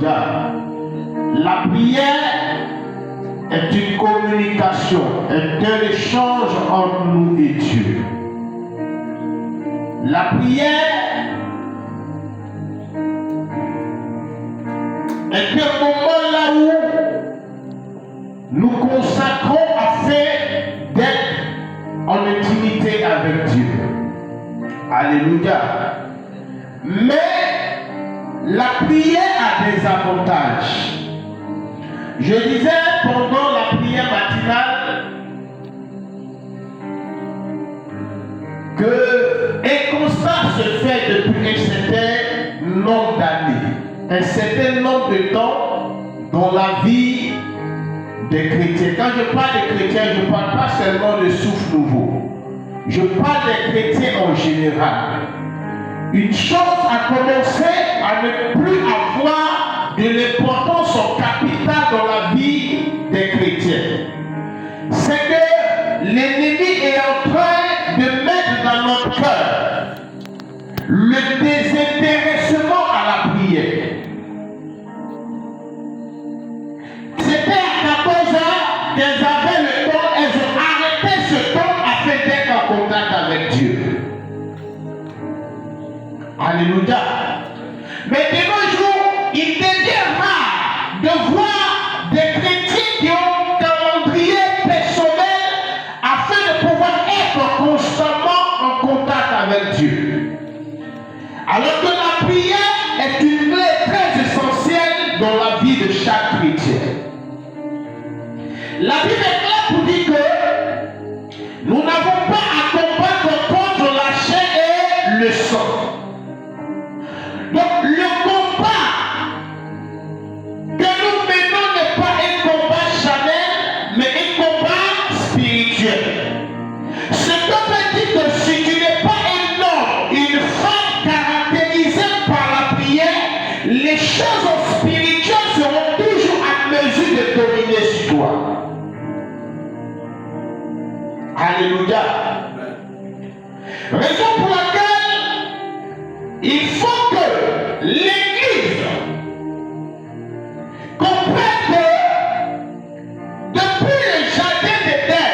La prière est une communication, est un échange entre nous et Dieu. La prière est un moment là où nous consacrons afin d'être en intimité avec Dieu. Alléluia. Mais la prière a des avantages. Je disais pendant la prière matinale qu'un constat se fait depuis un certain nombre d'années, un certain nombre de temps dans la vie des chrétiens. Quand je parle des chrétiens, je ne parle pas seulement de souffle nouveau. Je parle des chrétiens en général. Une chose a commencé à ne plus avoir de l'importance capitale dans la vie des chrétiens. C'est que l'ennemi est en train de mettre dans notre cœur le désintéressement à la prière. C'était à 14 ans qu'elles avaient le temps, elles ont arrêté ce temps afin d'être en contact avec Dieu. Alléluia. Mais de nos jours, il devient rare de voir des chrétiens qui ont un calendrier personnel afin de pouvoir être constamment en contact avec Dieu. Alors que la prière est une clé très essentielle dans la vie de chaque chrétien. La Bible est claire pour dire que nous n'avons pas à combattre contre la chair et le sang. Donc le combat que nous menons n'est pas un combat charnel, mais un combat spirituel. Ce que veut dire que si tu n'es pas un homme, une femme caractérisée par la prière, les choses spirituelles seront toujours à mesure de dominer sur toi. Alléluia. Raison pour laquelle il faut que l'Église comprenne que depuis le jardin d'Éden,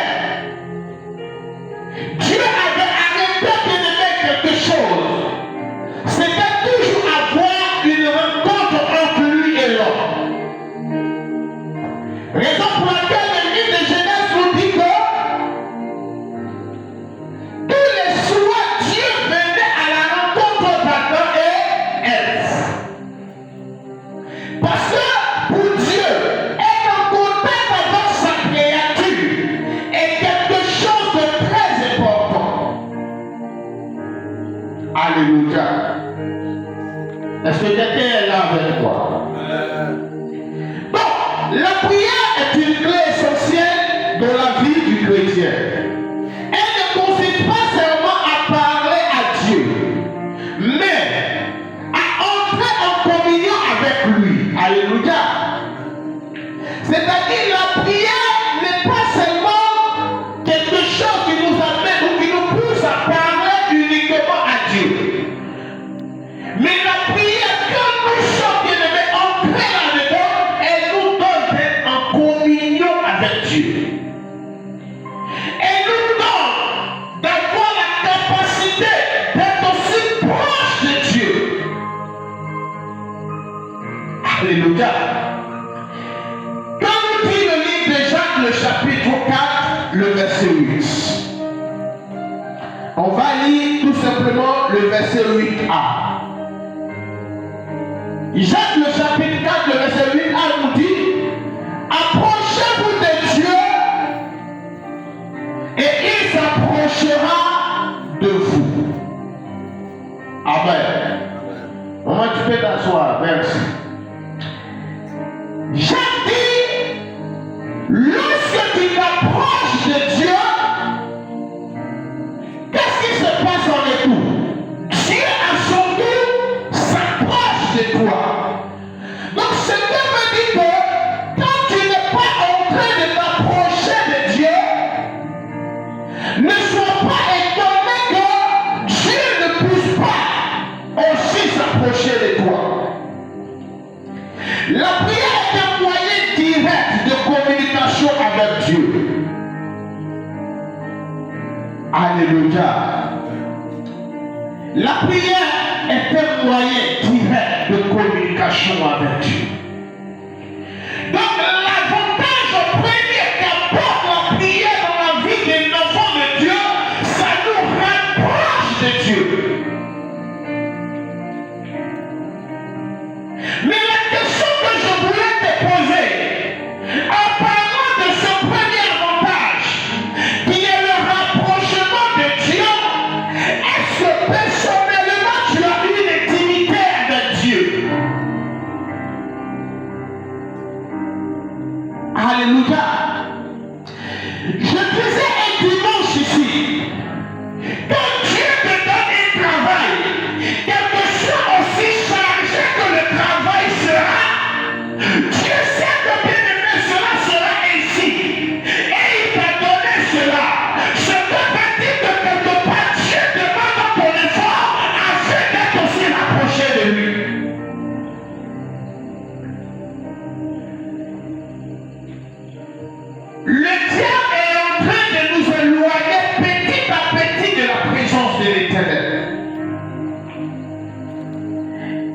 Dieu avait arrêté de mettre quelque chose. C'était toujours avoir une rencontre entre lui et l'homme. Raison pour laquelle le livre de Genèse nous dit que tous les soirs, Dieu venait à la rencontre d'Adam et Ève. Parce que pour Dieu, être en contact avec sa créature est quelque chose de très important. Alléluia. Est-ce que quelqu'un est là avec moi? Donc, la prière est une clé essentielle dans la vie du chrétien. Elle ne consiste pas seulement à parler à Dieu, mais à entrer en communion avec lui. Alléluia. C'est-à-dire la prière n'est pas seulement quelque chose qui nous amène ou qui nous pousse à parler uniquement à Dieu. Mais la prière, quand nous sommes bien-aimés, entrés là-dedans, elle nous donne d'être en communion avec Dieu. Elle nous donne d'avoir la capacité d'être aussi proche de Dieu. Alléluia. Quand nous dit le livre de Jacques, le chapitre 4, le verset 8. On va lire tout simplement le verset 8a. Jacques le chapitre 4, le verset 8a nous dit: approchez-vous de Dieu et il s'approchera de vous. Amen. Maman, tu peux t'asseoir. Merci. Jacques dit, lorsque tu t'approches de Dieu, qu'est-ce qui se passe en écoute? Dieu à son tour s'approche de toi. Donc ce qui veut dire que quand tu n'es pas en train de t'approcher de Dieu, ne sois pas étonné que Dieu ne puisse pas aussi s'approcher de toi. La prière est un moyen direct de communication avec Dieu. Alléluia. La prière est un moyen direct de communication avec Dieu. Donc l'avantage premier qu'apporte la prière dans la vie des enfants de Dieu, ça nous rapproche de Dieu. Mais la question que je voulais te poser, en parlant de ce premier avantage, qui est le rapprochement de Dieu, est-ce que personnellement tu as une intimité avec Dieu? Alléluia. Je disais un dimanche ici, quand Dieu te donne un travail, quel que soit aussi chargé que le travail sera, Dieu sait que bien aimé cela sera ainsi. Et il t'a donné cela. Ce que veut dire que quelque part Dieu demande ton effort afin d'être aussi rapproché de lui. Le diable est en train de nous éloigner petit à petit de la présence de l'Éternel.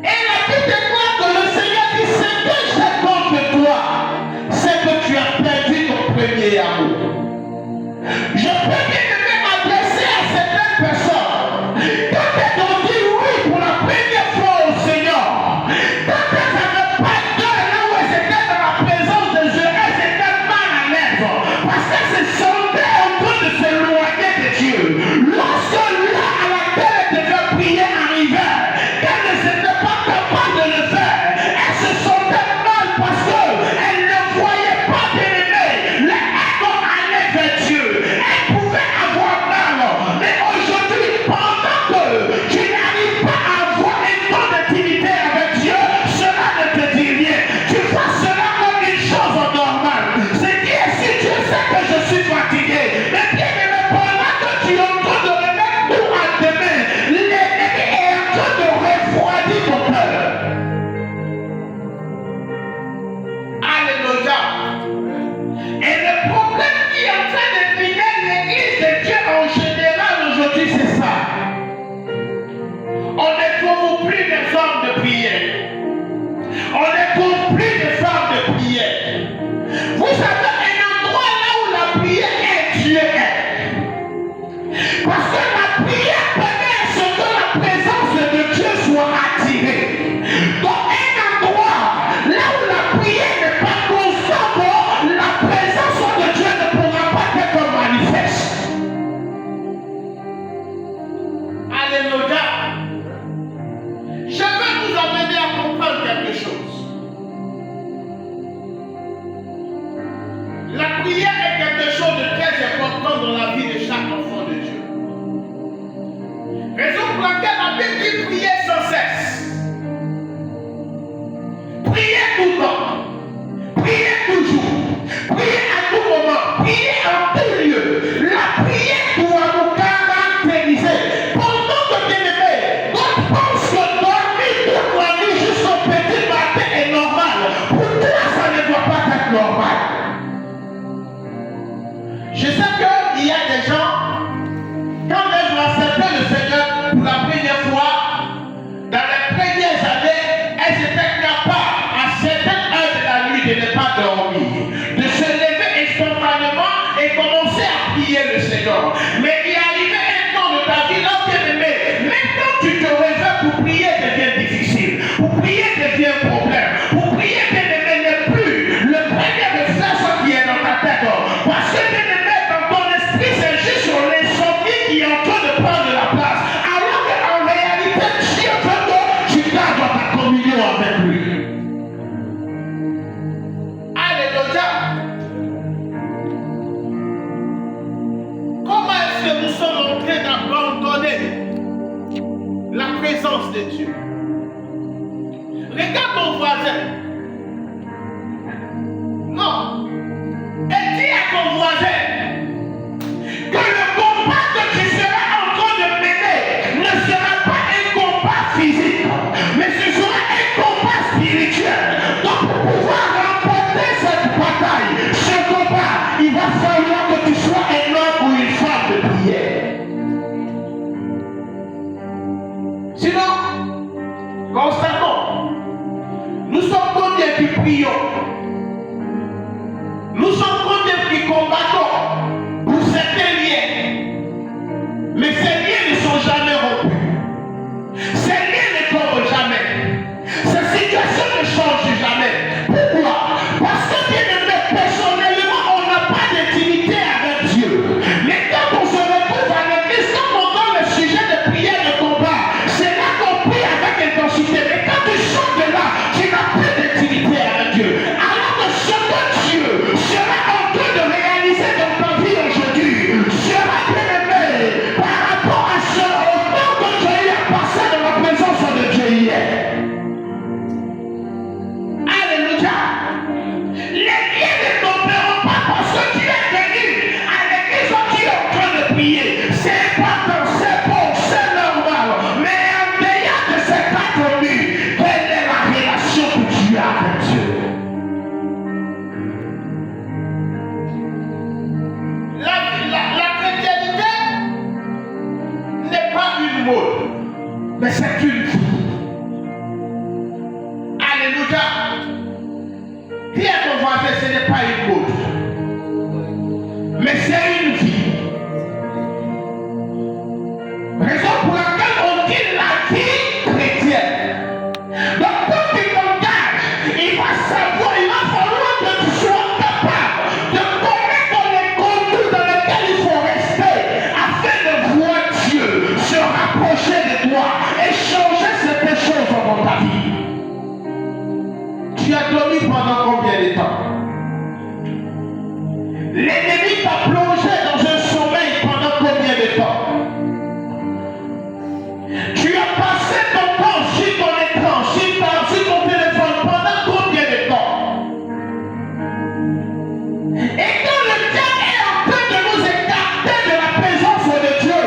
Et la Bible déclare que le Seigneur dit, ce que j'ai contre toi, c'est que tu as perdu ton premier amour. Je peux bien m'adresser à certaines personnes. Quand elles ont dit oui pour la première fois au Seigneur, quand elles n'avaient pas cœur là où elles étaient dans la présence de Dieu, elles étaient mal à l'aise parce qu'elles se sentaient en train de s'éloigner de Dieu. Lorsque là à laquelle elles devaient prier arrivait, qu'elles ne s'étaient pas capables de le faire, elles se sentaient mal parce qu'elles ne voyaient pas bien aimé. Les égos allaient vers Dieu. Elles pouvaient avoir mal. Mais aujourd'hui, pendant que tu n'arrives pas à avoir un temps d'intimité avec Dieu, cela ne te dit rien. Tu vois cela comme une chose normale. C'est dire si Dieu sait que je suis fatigué, mais bien aimé, pendant que tu es en train de remettre tout à demain, l'ennemi est en train de refroidir ton cœur. Alléluia. Et le problème qui est en train de miner l'église de Dieu en général aujourd'hui, c'est ça. On ne trouve plus de formes de prière. On ne trouve plus de formes de prière. Vous savez, un endroit là où la prière est, Dieu est. Parce que la prière permet à ce que la présence de Dieu soit attirée. Donc un endroit là où la prière n'est pas constante, la présence de Dieu ne pourra pas être manifeste. Alléluia. Je veux vous amener à comprendre quelque chose. La prière est quelque chose de très important dans la vie de chaque enfant de Dieu. Raison pour laquelle la Bible dit prier sans cesse. Priez tout le temps. Priez toujours. Priez à tout moment. Priez en tout lieu. La prière doit nous caractériser. Pendant que bien aimé, d'autres pensent que dormir toute la nuit jusqu'au petit matin est normal. Pour toi, ça ne doit pas être normal. Je sais qu'il y a des gens, quand elles ont accepté le Seigneur pour la première fois, dans les premières années, elles étaient capables à certaines heures de la nuit de ne pas dormir, de se lever instantanément et commencer à prier le Seigneur. Mais il est arrivé un temps de ta vie, là, bien aimé, même quand tu te réveilles pour prier devient difficile, pour prier devient un problème, pour prier bien aimé n'est plus le premier réflexe qui est dans ta tête. Parce que bien aimé, dans ton esprit, c'est juste l'insomnie qui est en train de prendre la place. Alors qu'en réalité, Dieu veut que tu gardes ta communion avec lui. Alléluia. Comment est-ce que nous sommes en train d'abandonner la présence de Dieu? Regarde ton voisin. Non. Et dis à ton voisin que le combat que tu seras en train de mener ne sera pas un combat physique, mais ce sera un combat spirituel. Donc Nous sommes combien qui prions? Nous sommes combien qui combattons pour certains liens? Mais ces liens ne sont jamais rompus. Ces liens ne tombent jamais. Ces situations ne changent jamais. Pourquoi? Parce que bien aimé, personnellement, on n'a pas d'intimité avec Dieu. Mais quand on se retrouve à l'église, quand on donne le sujet de prière, de combat, c'est là qu'on prie avec intensité. Mais quand tu sors de là, tu n'as plus d'intimité avec Dieu. Alors que ce que Dieu sera en train de réaliser dans ta vie aujourd'hui sera bien aimé par rapport à ce temps que tu as eu à passer dans la présence de Dieu hier. Alléluia. Les liens ne tomberont pas parce que tu es venu à l'église où tu es en train de prier. C'est important, c'est bon, c'est normal. Mais en dehors de ces 4 minutes, quelle est la relation que tu as avec Dieu? La chrétienté n'est pas une mode, mais c'est une vie. Alléluia. Dis à ton voisin, ce n'est pas une mode, mais c'est une vie. Raison pour laquelle on dit la vie chrétienne. Donc quand tu t'engages, il va savoir, il va falloir que tu sois capable de connaître les contours dans lesquels il faut rester afin de voir Dieu se rapprocher de toi et changer certaines choses dans ta vie. Tu as dormi pendant combien de temps? L'ennemi t'a plongé dans un sommeil pendant combien de temps? Tu as passé ton temps sur ton écran, sur ton téléphone pendant combien de temps? Et quand le diable est en train de nous écarter de la présence de Dieu,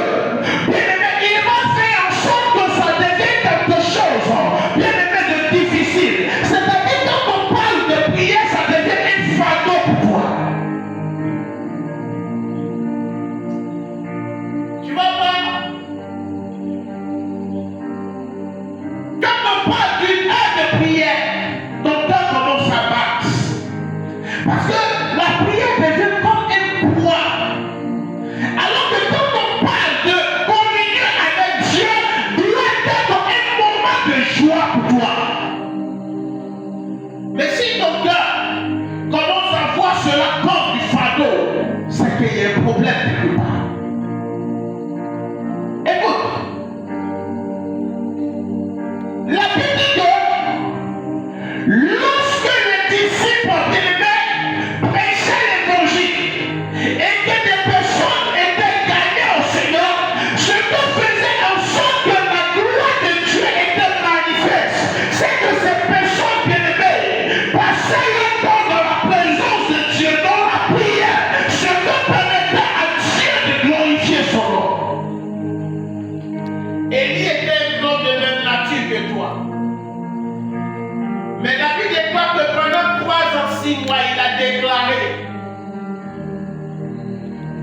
bien aimé, il va faire en sorte que ça devienne quelque chose, bien aimé, de difficile. C'est-à-dire quand on parle de prière, ça devient un fardeau pour toi. Tu vas voir, quand on parle d'une heure de prière, ton cœur commence à battre. Parce que la prière devient comme un poids. Alors que quand on parle de communion avec Dieu, doit être un moment de joie pour toi. Mais si ton cœur commence à voir cela comme du fardeau, c'est qu'il y a un problème quelque part. Écoute, la Bible dit que lorsque les disciples prêchaient l'évangile et que des personnes étaient gagnées au Seigneur, ce que faisait en sorte que la gloire de Dieu était manifeste, c'est que ces personnes bien-aimées passaient le temps dans la présence de Dieu, dans la prière, ce que permettait à Dieu de glorifier son nom. Élie était un homme de même nature que toi. Mais la Bible déclare que pendant 3 ans, 6 mois, il a déclaré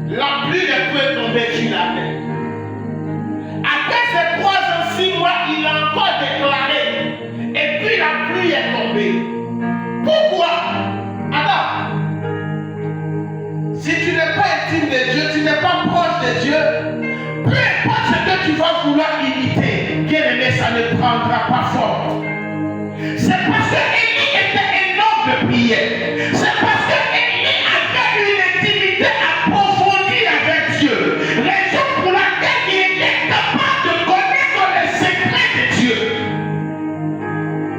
la pluie ne peut tomber sur la terre. Après ces 3 ans, 6 mois, il a encore déclaré. Et puis la pluie est tombée. Pourquoi? Alors, si tu n'es pas intime de Dieu, tu n'es pas proche de Dieu, peu importe ce que tu vas vouloir imiter, bien aimé, ça ne prendra pas forme. C'est parce que Élie était un homme de prière. C'est parce que Élie avait une intimité approfondie avec Dieu. Raison pour laquelle il était capable de connaître les secrets de Dieu.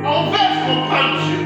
On veut comprendre Dieu.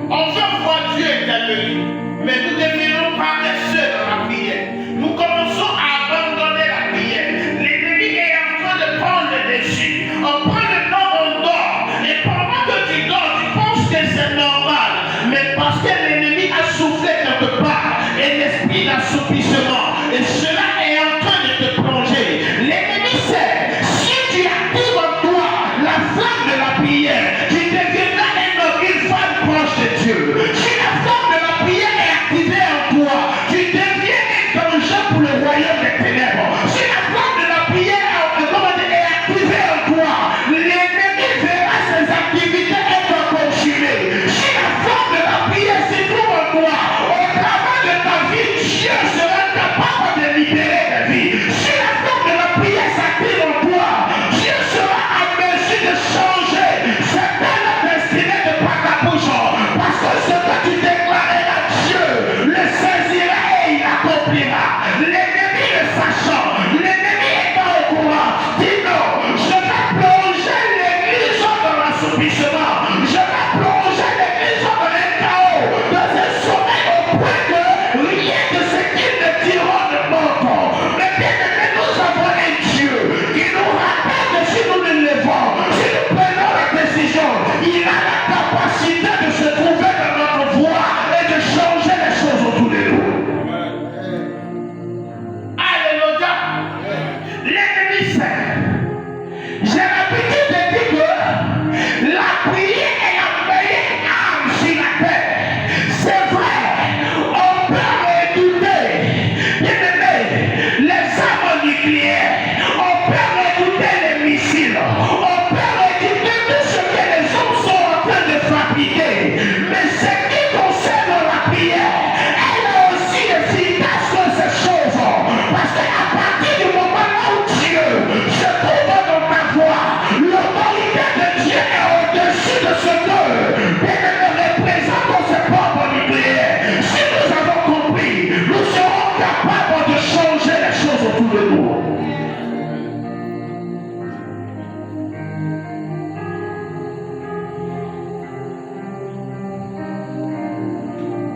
On veut voir Dieu intervenir. Mais nous devenons paresseux dans la prière. Nous commençons à abandonner la prière. L'ennemi est en train de prendre le dessus. On prend le temps, on dort. Et pendant que tu dors, tu penses que c'est normal. Mais parce que l'ennemi a soufflé quelque part et l'esprit d'assoupissement. Et cela est en train de te plonger. L'ennemi sait, si tu actives en toi la flamme de la prière, tu deviendras un homme, une femme proche de Dieu. Si la flamme de la prière est activée en toi, tu deviens un danger pour le royaume des ténèbres. Si la flamme de la prière est activée en toi, l'ennemi verra ses activités être consumées. Parce que ce que tu déclarais à Dieu, le saisira et il accomplira. L'ennemi le sachant, l'ennemi étant au courant, dit non, je vais plonger l'église dans l'assoupissement. Je vais plonger l'église dans un chaos, dans un sommeil au point que rien de ce qu'ils ne diront ne m'entend. Mais bien aimé, nous avons un Dieu qui nous rappelle que si nous nous levons, si nous prenons la décision, il a la capacité de se trouver dans notre voie et de changer les choses autour de nous. Alléluia. L'ennemi sait. J'ai l'habitude de dire que la prière est la meilleure arme sur la terre. C'est vrai, on peut redouter, bien aimé, les armes nucléaires, on peut redouter les missiles, on peut redouter tout ce que les hommes sont en train de fabriquer. Mais ce qui concerne la prière, elle est aussi efficace que ces choses. Parce qu'à partir du moment où Dieu se trouve dans ta voix, l'autorité de Dieu est au-dessus de ce que bien-aimé représente ses propres nucléaires. Si nous avons compris, nous serons capables de changer les choses autour de nous.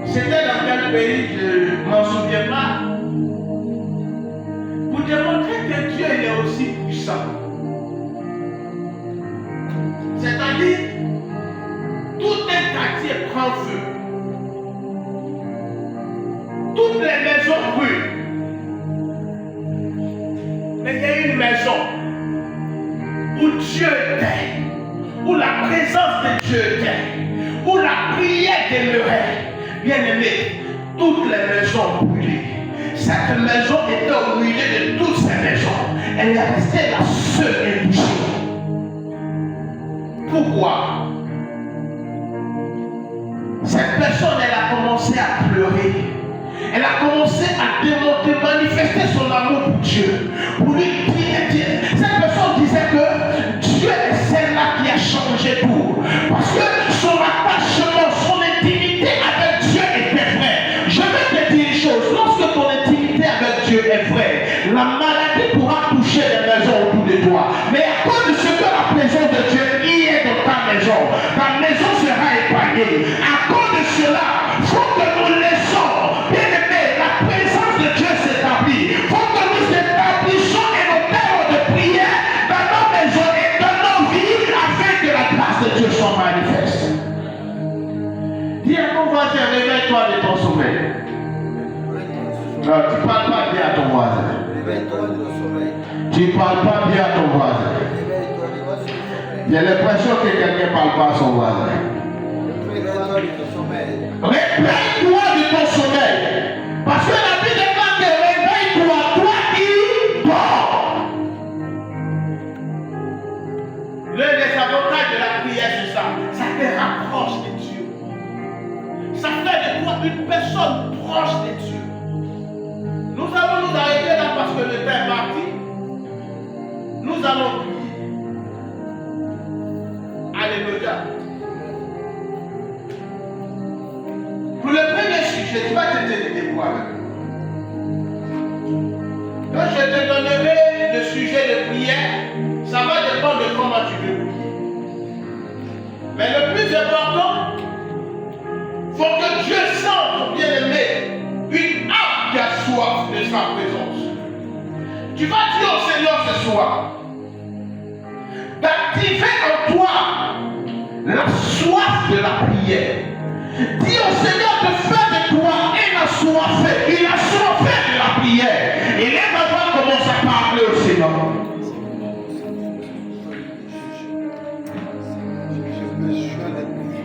C'était dans quel pays, je ne m'en souviens pas. Pour démontrer que Dieu il est aussi puissant. C'est-à-dire, tout un quartier prend feu. Toutes les maisons brûlent. Mais il y a une maison où Dieu était, où la présence de Dieu était, où la prière demeurait. Bien aimé, toutes les maisons brûlées. Cette maison était au milieu de toutes ces maisons. Elle est restée la seule intouchée. Pourquoi? Cette personne, elle a commencé à pleurer. Elle a commencé à démontrer, manifester son amour pour Dieu. Pour lui dire, cette personne disait que Dieu est celle-là qui a changé tout. Parce que son attachement, son intimité avec Dieu était vrai. Je vais te dire une chose, lorsque ton intimité avec Dieu est vraie, la maladie pourra toucher les maisons autour de toi. Mais à cause de ce que la présence de Dieu y est dans ta maison sera épargnée. À cause de cela, il faut que nous laissons, bien aimé, la présence de Dieu s'établir. Il faut que nous établissions un hôtel de prière dans nos maisons et dans nos vies afin que la grâce de Dieu soit manifeste. Dis à ton voisin, réveille-toi de ton sommeil. Non, tu ne parles pas bien à ton voisin. Tu ne parles pas bien à ton voisin. J'ai l'impression que quelqu'un ne parle pas à son voisin. Réveille-toi de ton sommeil. Parce que la Bible déclare que réveille-toi, toi qui dors. L'un des avantages de la prière, c'est ça. Ça te rapproche de Dieu. Ça fait de toi une personne proche de Dieu. Nous allons nous arrêter là parce que le temps est parti. Nous allons prier. Alléluia. Pour le premier sujet, tu vas te donner quoi? Quand je te donnerai le sujet de prière, ça va dépendre de comment tu veux prier. Mais le plus important, il faut que Dieu sente, bien aimé, une âme qui a soif de sa présence. Tu vas dire au Seigneur ce soir d'activer en toi la soif de la prière. Dis au Seigneur de faire de toi un assoiffé, une assoiffée de la prière. Et là, maintenant, commence à parler au Seigneur.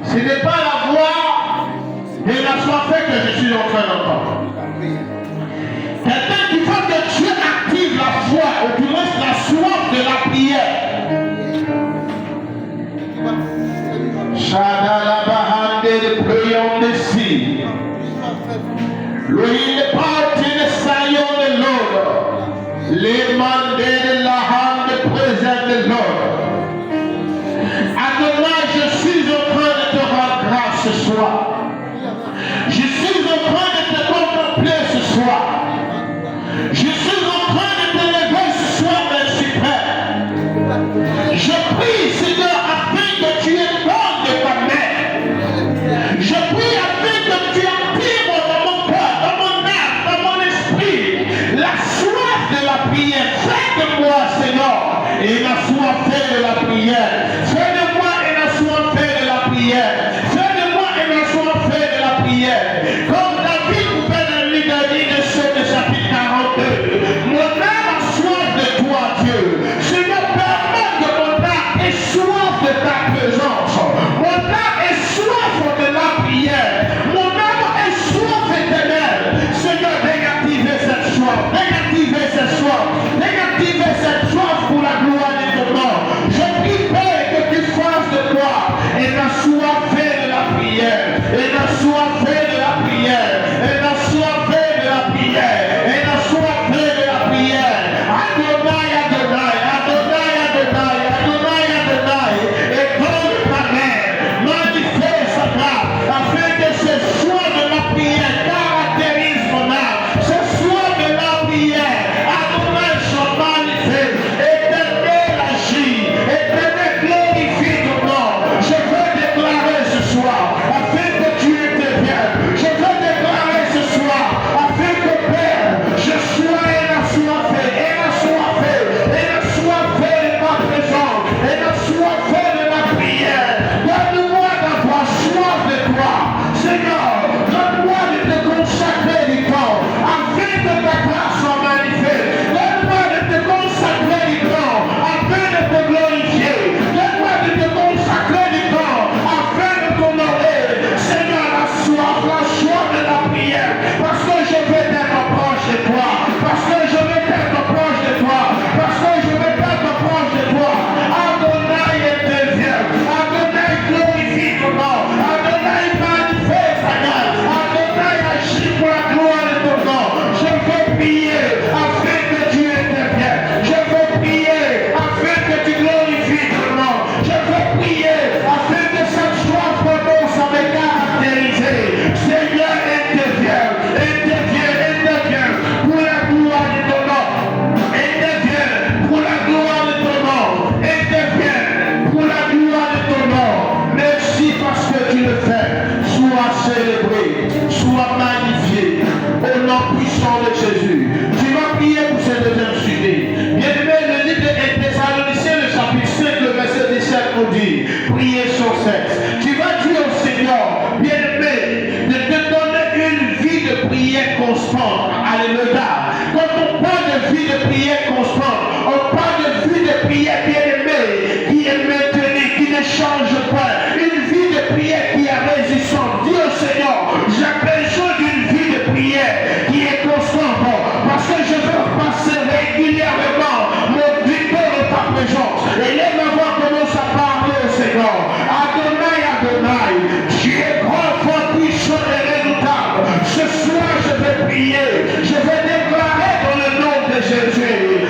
Ce n'est pas la voix de l'assoiffé que je suis en train d'entendre. Quelqu'un qui veut que Dieu active la foi, ou du moins la soif de la prière. Prions de si. Lui ne partit de Sion de l'ordre. Les mandés de la hand présente de l'ordre. Adonai, je suis en train de te rendre grâce ce soir. soir. Je suis en train de te contempler ce soir. Je suis en train de te lever ce soir, mon suprême. Je prie, Seigneur, afin que tu étonnes de ta main. Je prie afin que tu actives dans mon cœur, dans mon âme, dans mon esprit, la soif de la prière. Fais de moi, Seigneur, et la soif de la prière. Fais de moi et la soif de la prière. Fais de moi et la soif de la prière. Comme David pouvait le lire de Psaume chapitre 42. Mon âme a soif de toi, Dieu. Seigneur, permets que mon âme ait soif de ta présence. Mon âme ait soif de la prière. Mon âme ait soif éternelle. Seigneur, négativez cette soif. Négativez cette soif. Négativez cette soif pour la gloire de ton nom. Je prie, Père, que tu fasses de toi et la soif de la prière. Et la soif de la prière. Et la soif de la prière. Et la soif de la prière. Adonai, Adonai, Adonai, Adonai, Adonai, Adonai. Et comme ta mère manifeste sa grâce, afin que ce soir de la prière caractérise mon âme. Ce soir de la prière, Adonai soit manifeste. Éternel agit. Éternel glorifie ton nom. Je veux déclarer ce soir, afin que tu interviennes. Je veux déclarer ce soir, afin que Père, je sois et la soifé, et la soifé, et la soifé de ma présence, et la soifé de la prière. Donne-moi d'avoir soif de toi. Seigneur, donne-moi de te consacrer du temps, afin que ta grâce soit manifeste. Donne-moi de te consacrer du temps, afin de te glorifier. Donne-moi de te consacrer du temps, afin de t'honorer. Seigneur, la soif de la prière, parce que je veux être proche de toi, parce que je veux être proche de toi, parce que je veux être proche de toi. Adonai intervient, Adonai glorifie ton nom, Adonai manifeste ta grâce, Adonai agit pour la gloire de ton nom. Je veux prier afin que tu interviennes, je veux prier afin que tu glorifies ton nom, je veux prier afin que cette soif commence à me caractériser. Seigneur, interviens, interviens, interviens pour la gloire de ton nom, interviens pour la gloire de ton nom, interviens pour la gloire de ton nom. Merci parce que tu le fais. Sois célébré, sois magnifié au nom puissant de Jésus. Tu vas prier pour ce deuxième sujet. Bien-aimé, le livre de Thessaloniciens, le chapitre 5, le verset 17 nous dit, priez sans cesse. Tu vas dire au Seigneur, bien-aimé, de te donner une vie de prière constante. Alléluia. Quand on parle de vie de prière constante, on parle de vie de prière bien-aimée, qui est maintenue, qui ne change pas. Une vie de prière qui est résistante. Dis au Seigneur, j'ai besoin d'une vie de prière qui est constante, parce que je veux passer régulièrement mon victoire de ta présence. Et lève la voix, commence à parler au Seigneur. Adonai, Adonai, tu es grand, fort, puissant et redoutable. Ce soir, je vais prier. Je vais déclarer dans le nom de Jésus.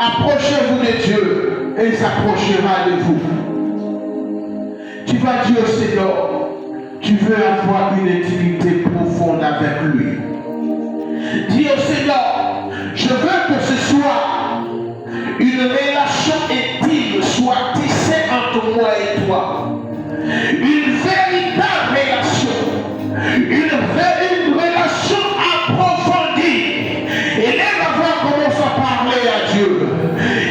Approchez-vous de Dieu et il s'approchera de vous. Tu vas dire au Seigneur, tu veux avoir une intimité profonde avec lui. Dis au Seigneur, je veux que ce soit une relation intime soit tissée entre moi et toi. Une véritable relation. Une relation approfondie. Et là, la voix commence à parler à Dieu.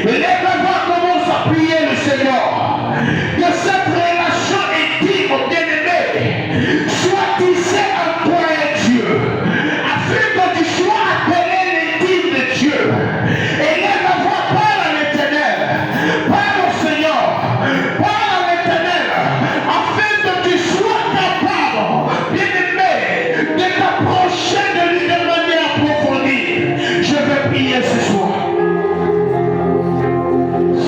Et là, la voix commence à prier le Seigneur. Que cette relation intime, bien-aimée, soit tissée entre toi et Dieu. Afin que tu sois appelé l'intime de Dieu. Et là, la voix parle à l'Éternel. Parle au Seigneur. Parle à l'Éternel. Afin que tu sois capable, bien-aimé, de t'approcher de lui de manière approfondie. Je vais prier ce soir.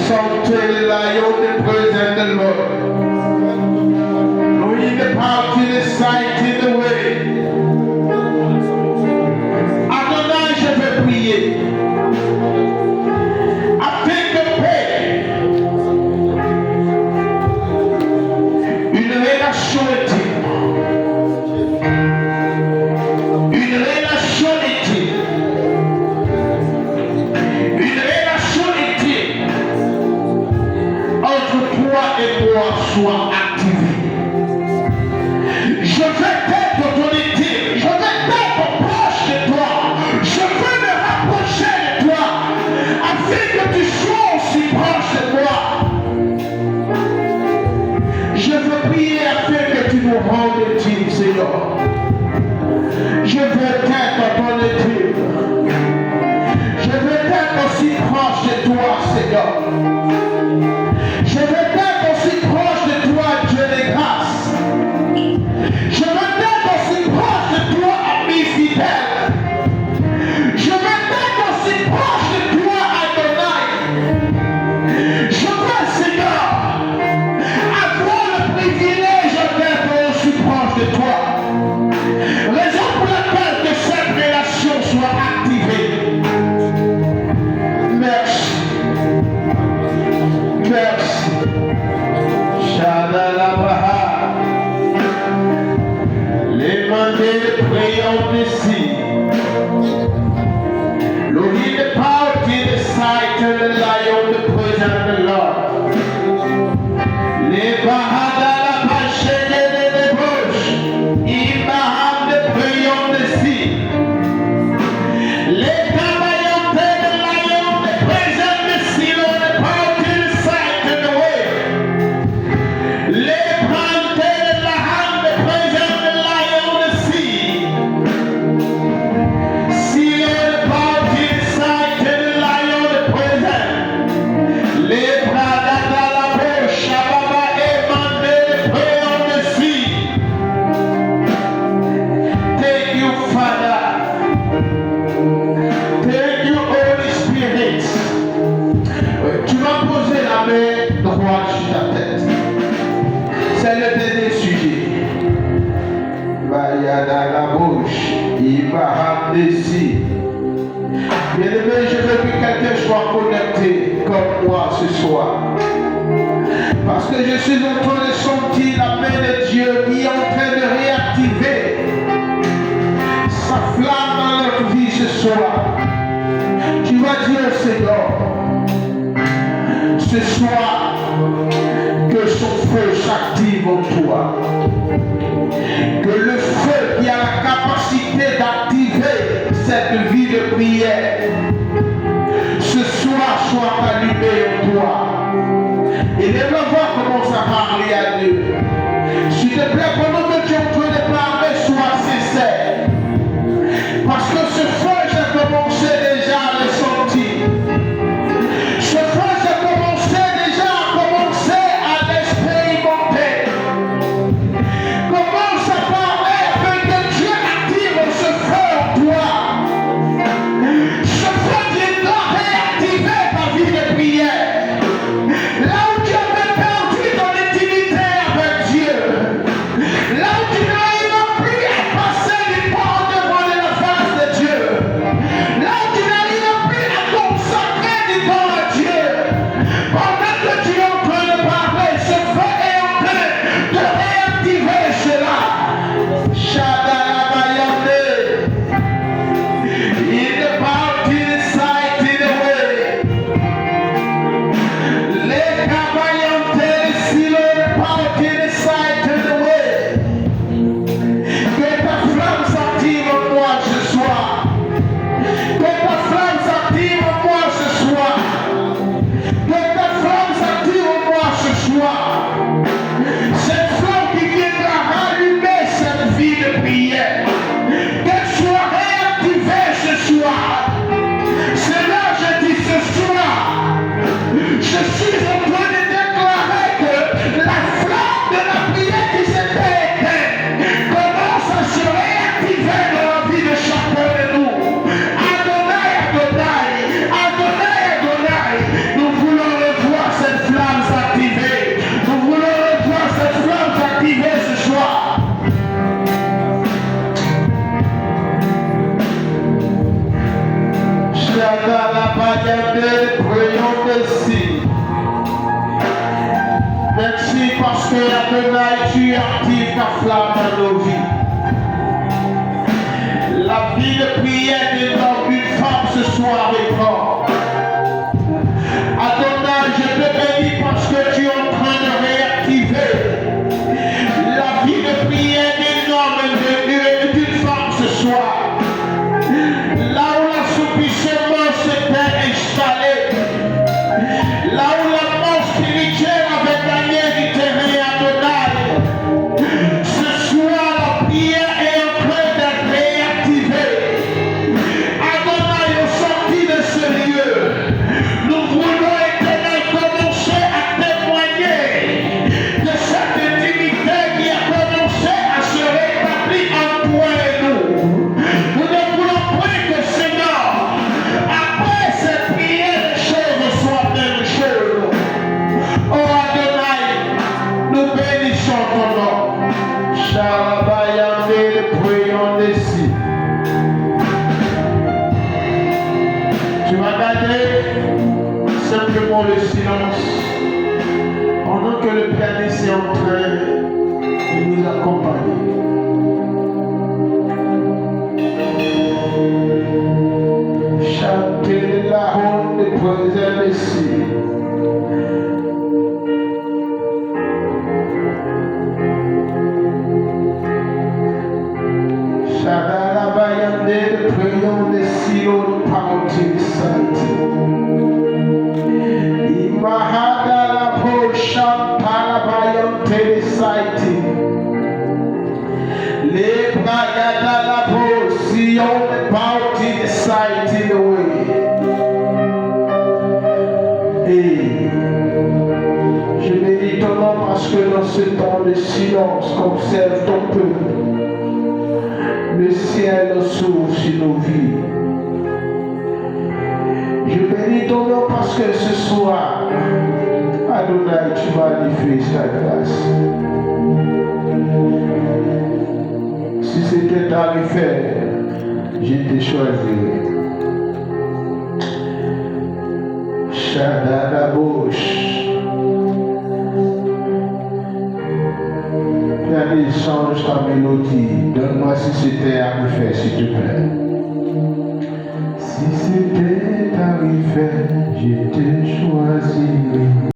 Sentez l'agneau de présence de Lord. Knowing the power to the sight in the way. Adonai, je vais prier. Afin de paix. Une relation intime. Une relation intime. Une relation intime entre toi et moi soit activée. Je veux être ton intime. Je veux être proche de toi. Je veux me rapprocher de toi afin que tu sois aussi proche de moi. Je veux prier afin que tu nous rendes intime, Seigneur. Je veux être ton intime. Je veux être aussi proche de toi, Seigneur. Je veux être aussi proche de toi, Dieu de grâce. Je veux être aussi proche de toi, ami fidèle. Je veux être aussi proche de toi, Adonai. Je veux, Seigneur, avoir le privilège d'être aussi proche de toi. Raison pour laquelle que cette relation soit activée. Merci. Merci. Shadalabaha. Les mains de prions ici. Lord, in the power to the sight and the light of the presence of the Lord. Les bahada la bachene de bouche. Imaham de prions ici. Les cabayons de light of the presence of the Lord, the power to the sight and the way. Les branches de la hand de présence de light of the sea. See the power to the sight and the light of the presence. Les bras dans la bouche, Shababa et Mandé de présence de sea. Thank you, Father. Thank you, Holy Spirit. Tu vas poser la main droite sur ta tête. C'est le dernier sujet. Il y a dans la bouche, il va ramener ici. Bien-aimé, je veux que quelqu'un soit connecté comme moi ce soir. Parce que je suis en train de sentir la main de Dieu qui est en train de réactiver sa flamme dans notre vie ce soir. Tu vas dire au Seigneur, ce soir, que son feu s'active en toi. Que le feu qui a la capacité d'activer cette vie de prière, ce soir soit allumé en toi. Et les voix commencent à parler à Dieu. S'il te plaît, pendant que tu es en train de parler, sois sincère. Parce que ce feu, j'ai commencé déjà à le sentir. Ce feu, j'ai commencé déjà à l'expérimenter. Commence à parler afin que Dieu active ce feu en toi. Ce feu viendra réactiver ta vie de prière. Là où tu avais perdu ton intimité avec Merci parce que Adonai, tu actives ta flamme dans nos vies. La vie de prière d'un homme, d'une femme ce soir est grande. Adonai, je te bénis parce que tu es en train de réactiver la vie de prière d'un homme et d'une femme ce soir. Là où l'assoupissement s'était installé, là où la mort spirituelle avait gagné du terrain, Adonai, ce soir la prière est en train d'être réactivée. Adonai, au sorti de ce lieu, nous voulons, Éternel, commencer à témoigner de cette intimité qui a commencé à se rétablir en toi et nous. Nous ne voulons plus que, Seigneur, après cette prière, les choses soient même choses. Oh Adonai, nous bénissons ton nom. Shalabayande, le prions ici. Tu vas garder simplement le silence pendant que le pianiste est en train de nous accompagner. Chantez la honte de présent ici. Shadalabayande, le prions ici, au parti saint. Imahadala po shampalabayante saiti. Le pragadala po sion parti saiti away. Et je bénis ton nom parce que dans ce temps de silence qu'observe ton peuple, le ciel s'ouvre sur nos vies. Je bénis ton nom parce que ce soir, Adonai, tu manifestes ta grâce. Si c'était à le faire, je te choisirais. Shadadabosh. Regardez, change ta mélodie. Donne-moi si c'était à le faire, s'il te plaît. Si c'était à le faire, je te